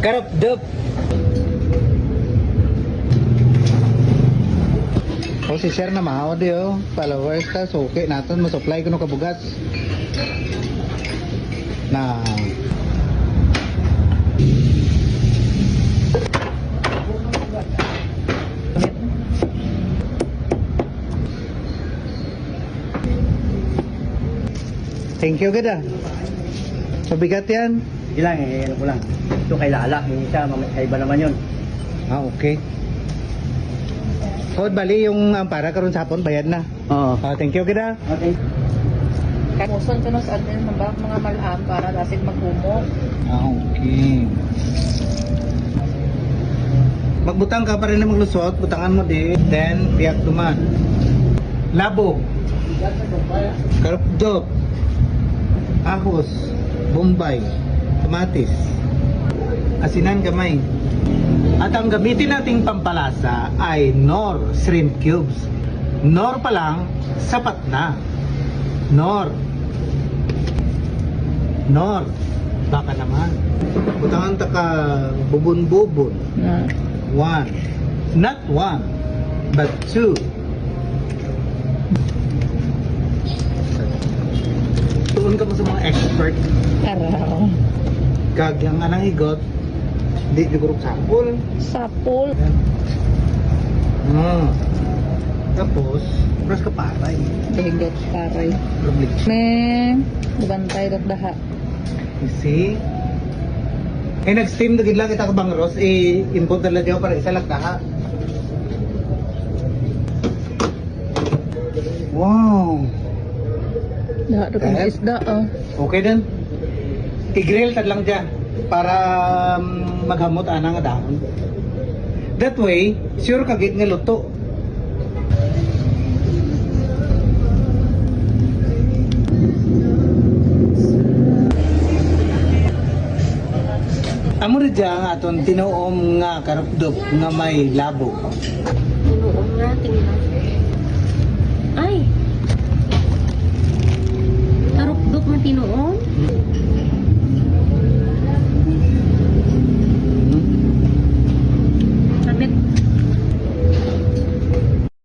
Karapdop. O si Sir na mao di followers ta suki naton mo-supply kuno kabugas. Na thank you gada. Mabigat yan. Sige lang ano ko lang. Ito kay Lala, yung isa, kay iba naman yun. Ah, okay. So, bali yung para karon sa hapon bayad na. Oo. Thank you gada. Okay. Muson ko na sa atin ng mga malham para lasig maghumo. Ah, okay. Magbutang ka pa rin na maglusot, butangan mo din, then piyak duman. Labo. Karapdop. Ahos. Bombay. Kamatis. Asinan gamay. At ang gamitin nating pampalasa ay Knorr Shrimp Cubes. Knorr pa lang, sapat na. Knorr. Knorr. Baka naman. Butangan ta ka bubon-bubon. Na. 1. Not 1, but 2. Tuon ka mo sa mga expert. Araw. Gagyang anang higot. Di siguro sapul. Sapul. Tapos, pras ka paray. Dahigot paray. Probably. Me. Bantay rat daha. You see? Eh, nag-steam na lang kita ka bang Ros, input na lang para isa lang kaha. Wow! Daha ito kong Kahit? isda Okay din. I-grill tad lang dyan para maghamot ana nga dahon. That way, sure kagit nga luto. Amo rin dyan nga aton tinuom nga karapdop nga may labo. Tinuom na, tingnan. Ay!